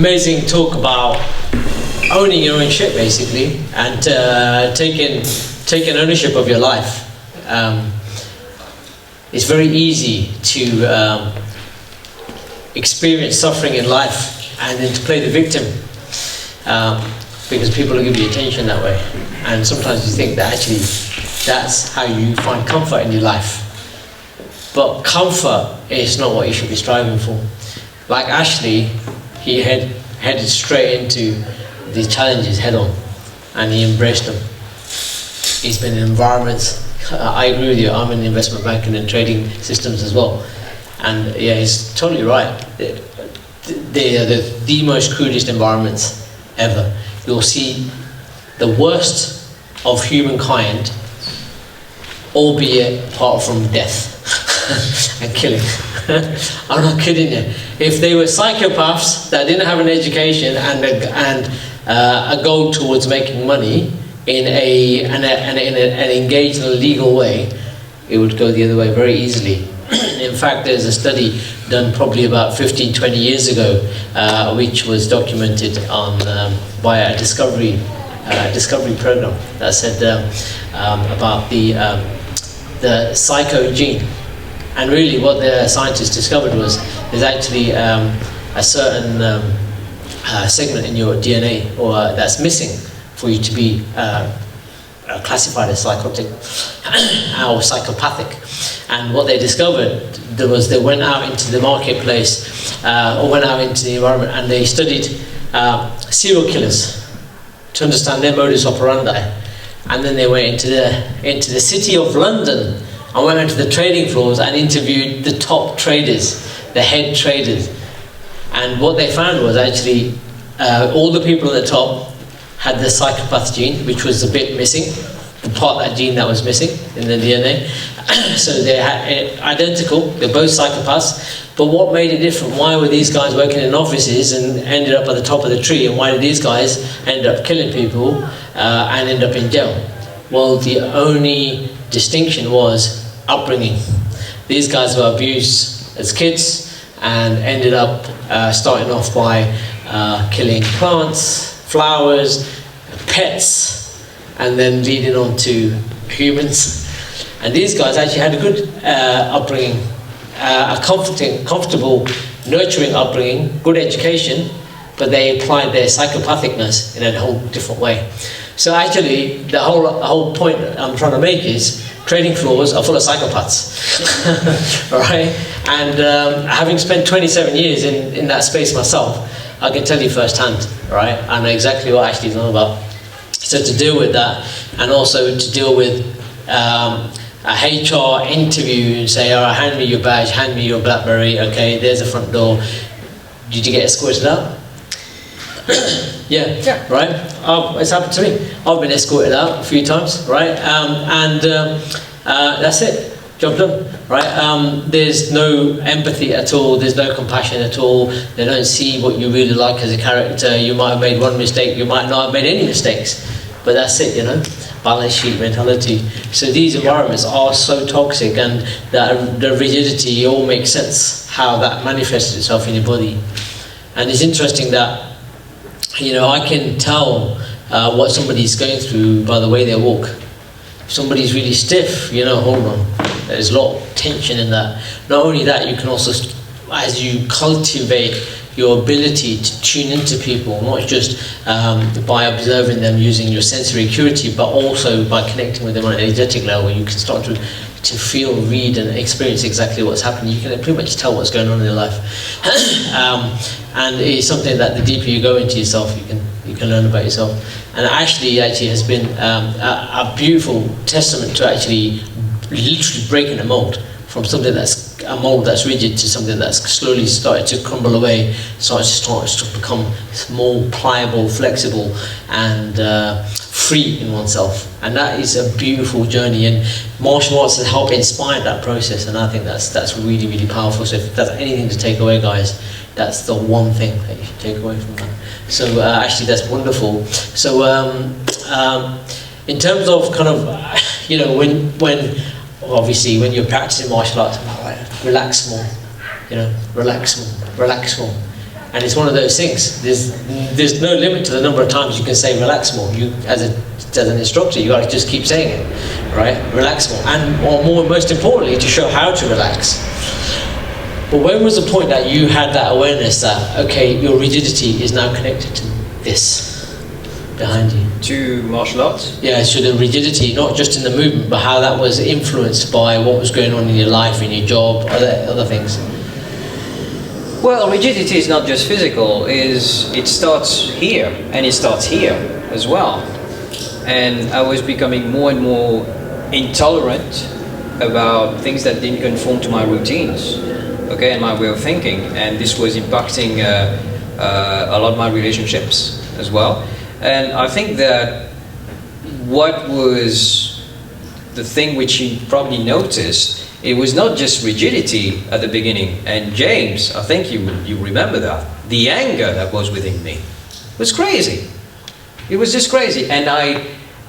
amazing talk about owning your own shit, basically, and taking ownership of your life. It's very easy to experience suffering in life and then to play the victim, because people will give you attention that way, and sometimes you think that actually that's how you find comfort in your life. But comfort is not what you should be striving for. Like Ashley, he headed straight into the challenges head on, and he embraced them. He's been in environments, I agree with you, I'm in investment banking and trading systems as well. And yeah, he's totally right. They are the most crudest environments ever. You'll see the worst of humankind, albeit apart from death and killing. I'm not kidding you. If they were psychopaths that didn't have an education and a goal towards making money and engaged in a legal way, it would go the other way very easily. In fact, there's a study done probably about 15, 20 years ago, which was documented on by a discovery program that said about the psycho gene. And really what the scientists discovered was there's actually a certain segment in your DNA that's missing for you to be classified as psychotic or psychopathic. And what they discovered was they went out into the marketplace or went out into the environment and they studied serial killers to understand their modus operandi. And then they went into the city of London and went into the trading floors and interviewed the top traders, the head traders. And what they found was actually all the people at the top had the psychopath gene, which was a bit missing, the part of that gene that was missing in the DNA. So they're identical, they're both psychopaths, but what made it different? Why were these guys working in offices and ended up at the top of the tree, and why did these guys end up killing people and end up in jail? Well, the only distinction was upbringing. These guys were abused as kids and ended up starting off by killing plants, flowers, pets, and then leading on to humans. And these guys actually had a good upbringing, a comfortable, nurturing upbringing, good education, but they applied their psychopathicness in a whole different way. So actually, the whole point I'm trying to make is trading floors are full of psychopaths, all right? And having spent 27 years in that space myself, I can tell you firsthand, right? I know exactly what Ashley's on about. So to deal with that, and also to deal with a HR interview and say, all right, hand me your badge, hand me your BlackBerry, okay, there's the front door. Did you get escorted out? Yeah, right? It's happened to me. I've been escorted out a few times, right? That's it, job done, right? There's no empathy at all, there's no compassion at all, they don't see what you really like as a character. You might have made one mistake, you might not have made any mistakes, but that's it, you know, balance sheet mentality. So these environments are so toxic, and the rigidity all makes sense, how that manifests itself in your body. And it's interesting that, you know, I can tell what somebody's going through by the way they walk. If somebody's really stiff, you know, hold on, there's a lot of tension in that. Not only that, you can also, as you cultivate your ability to tune into people, not just by observing them using your sensory acuity, but also by connecting with them on an energetic level, you can start to feel, read and experience exactly what's happening. You can pretty much tell what's going on in their life. And it's something that the deeper you go into yourself, you can learn about yourself. And Ashley has been a beautiful testament to actually literally breaking a mold from something that's a mold that's rigid to something that's slowly started to crumble away, starts to become more pliable, flexible, and free in oneself. And that is a beautiful journey, and martial arts has helped inspire that process, and I think that's really, really powerful. So if there's anything to take away, guys, that's the one thing that you should take away from that. So actually that's wonderful. So in terms of kind of, you know, when obviously when you're practicing martial arts, relax more, you know, relax more. And it's one of those things. There's no limit to the number of times you can say relax more. You, as an instructor, you got to just keep saying it, right? Relax more, and or more, most importantly, to show how to relax. But when was the point that you had that awareness that, okay, your rigidity is now connected to this behind you? To martial arts? Yeah, so the rigidity, not just in the movement, but how that was influenced by what was going on in your life, in your job, other things. Well, rigidity is not just physical, it starts here, and it starts here as well. And I was becoming more and more intolerant about things that didn't conform to my routines, okay, and my way of thinking. And this was impacting a lot of my relationships as well. And I think that what was the thing which you probably noticed, it was not just rigidity at the beginning. And James, I think you remember that. The anger that was within me was crazy. It was just crazy. And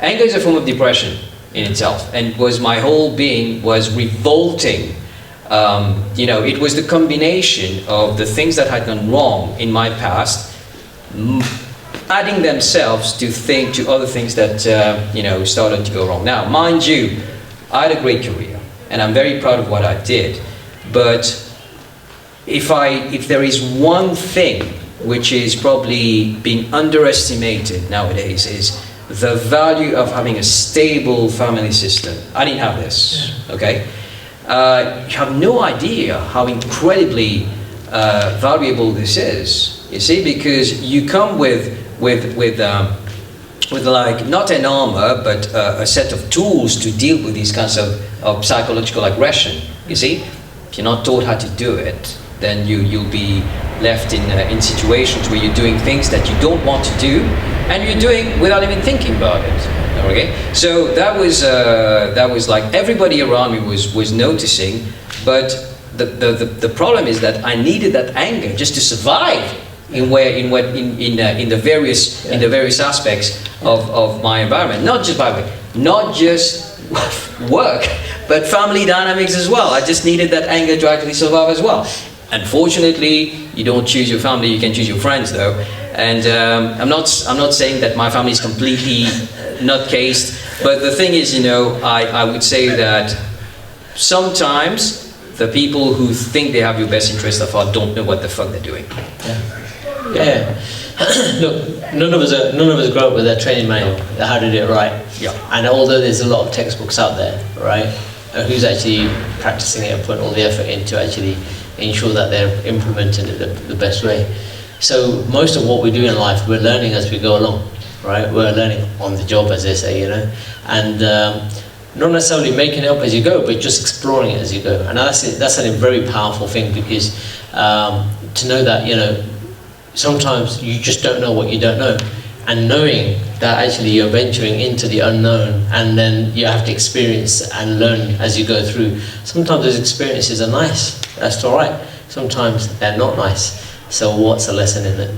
anger is a form of depression in itself. And my whole being was revolting. It was the combination of the things that had gone wrong in my past, adding themselves to other things that started to go wrong. Now, mind you, I had a great career, and I'm very proud of what I did. But if there is one thing which is probably being underestimated nowadays, is the value of having a stable family system. I didn't have this. Okay, you have no idea how incredibly valuable this is. You see, because you come with like not an armor, but a set of tools to deal with these kinds of psychological aggression. You see, if you're not taught how to do it, then you'll be left in situations where you're doing things that you don't want to do, and you're doing without even thinking about it. Okay, so that was like everybody around me was noticing, but the problem is that I needed that anger just to survive in the various aspects of my environment. Not just work, but family dynamics as well. I just needed that anger to actually survive as well. Unfortunately, you don't choose your family; you can choose your friends, though. And I'm not saying that my family is completely nutcased, but the thing is, I would say that sometimes the people who think they have your best interest at heart don't know what the fuck they're doing. Yeah. Look, none of us grow up with a training manual how to do it right. Yeah. And although there's a lot of textbooks out there, right, who's actually practicing it and putting all the effort into actually ensure that they're implementing it the best way. So most of what we do in life, we're learning as we go along, right? We're learning on the job, as they say, and not necessarily making it up as you go, but just exploring it as you go. And that's a very powerful thing, because to know that, sometimes you just don't know what you don't know, and knowing that actually you're venturing into the unknown, and then you have to experience and learn as you go through. Sometimes those experiences are nice, that's all right. Sometimes they're not nice. So what's the lesson in it?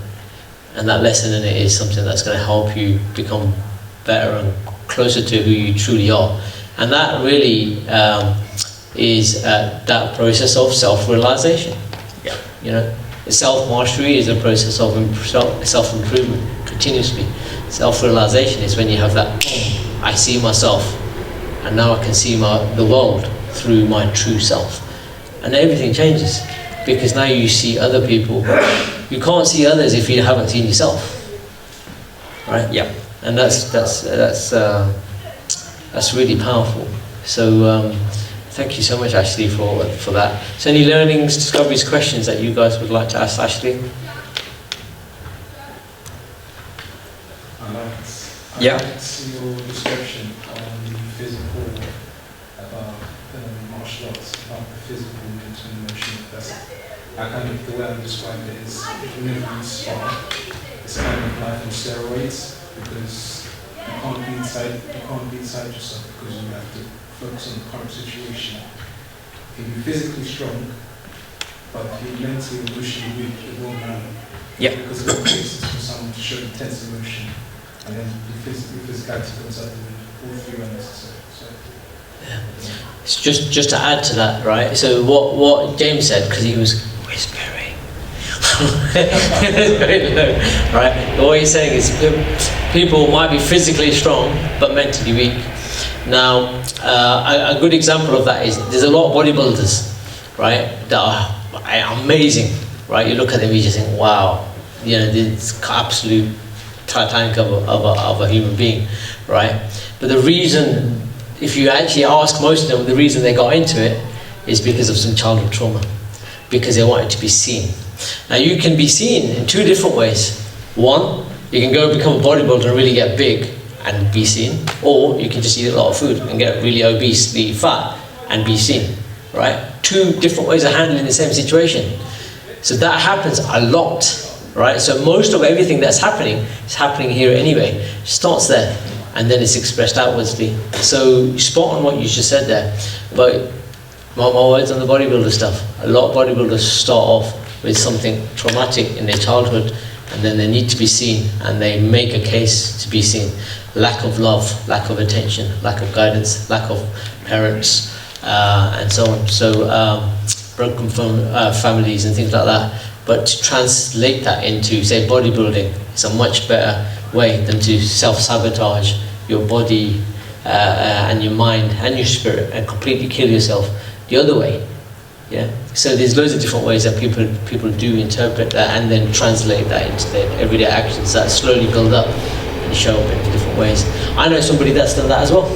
And that lesson in it is something that's going to help you become better and closer to who you truly are. And that really is that process of self-realization. Yeah. Self-mastery is a process of self-improvement continuously. Self-realization is when you have that, I see myself, and now I can see the world through my true self. And everything changes, because now you see other people. You can't see others if you haven't seen yourself, right? Yeah. And that's really powerful. So thank you so much, Ashley, for that. So any learnings, discoveries, questions that you guys would like to ask Ashley? I liked your description on the physical, about martial arts, about the physical, mental, and emotional. The way I described it is, whenever you spar, it's kind of life on steroids, because you can't be inside yourself, because you have to focus on the current situation. You can be physically strong, but if you're mentally and emotionally weak, it won't matter. Yeah. Because it takes for someone to show intense emotion, and then your physicality goes out the window. All three are necessary. So, It's just to add to that, right? So what James said, because he was whispering, It's very low, right? But what he's saying is people might be physically strong but mentally weak. Now, a good example of that is there's a lot of bodybuilders, right, that are amazing, right? You look at them, you just think, wow, you know, this absolute titanic of a human being, right? But the reason, if you actually ask most of them, the reason they got into it is because of some childhood trauma, because they wanted to be seen. Now you can be seen in two different ways. One, you can go become a bodybuilder and really get big and be seen, or you can just eat a lot of food and get really obesely fat and be seen, right? Two different ways of handling the same situation. So that happens a lot, right? So most of everything that's happening is happening here anyway. It starts there and then it's expressed outwardly. So spot on what you just said there. But my words on the bodybuilder stuff. A lot of bodybuilders start off with something traumatic in their childhood, and then they need to be seen, and they make a case to be seen. Lack of love, lack of attention, lack of guidance, lack of parents, and so on. So broken families and things like that. But to translate that into, say, bodybuilding is a much better way than to self-sabotage your body and your mind and your spirit and completely kill yourself the other way. Yeah. So there's loads of different ways that people do interpret that and then translate that into their everyday actions that slowly build up and show up in different ways. I know somebody that's done that as well.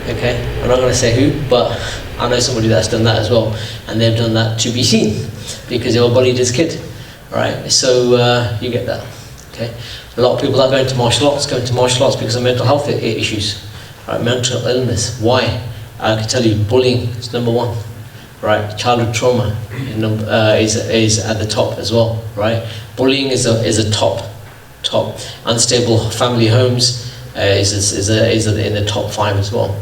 Okay, I'm not going to say who, but I know somebody that's done that as well, and they've done that to be seen because they were bullied as a kid, right? So you get that. Okay, a lot of people are going to martial arts because of mental health issues, right? Mental illness. Why? I can tell you, bullying is number one. Right, childhood trauma is at the top as well. Right, bullying is a top. Unstable family homes is in the top 5 as well.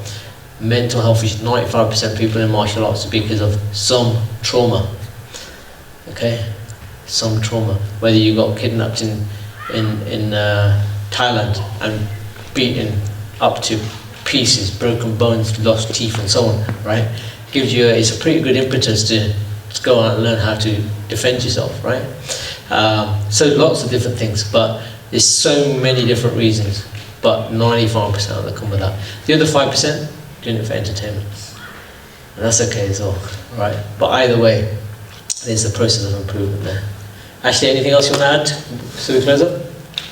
Mental health is 95% of people in martial arts because of some trauma. Okay, some trauma. Whether you got kidnapped in Thailand and beaten up to pieces, broken bones, lost teeth, and so on. Right. Gives you it's a pretty good impetus to go out and learn how to defend yourself, right? So lots of different things, but there's so many different reasons, but 95% of them come with that. The other 5% doing it for entertainment, and that's okay as well, right? But either way, there's a process of improvement there. Actually, anything else you want to add so we close up?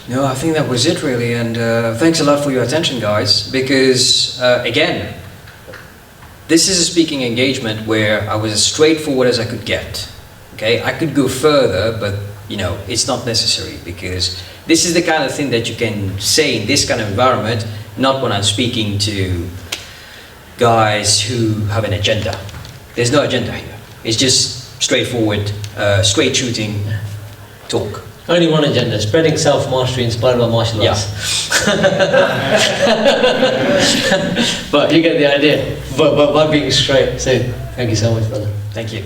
No, I think that was it really, and thanks a lot for your attention, guys, because again, this is a speaking engagement where I was as straightforward as I could get. Okay, I could go further, but you know, it's not necessary because this is the kind of thing that you can say in this kind of environment, not when I'm speaking to guys who have an agenda. There's no agenda here. It's just straightforward, straight shooting talk. Only one agenda, spreading self-mastery inspired by martial arts. Yeah. But you get the idea, but by being straight. So thank you so much, brother. Thank you.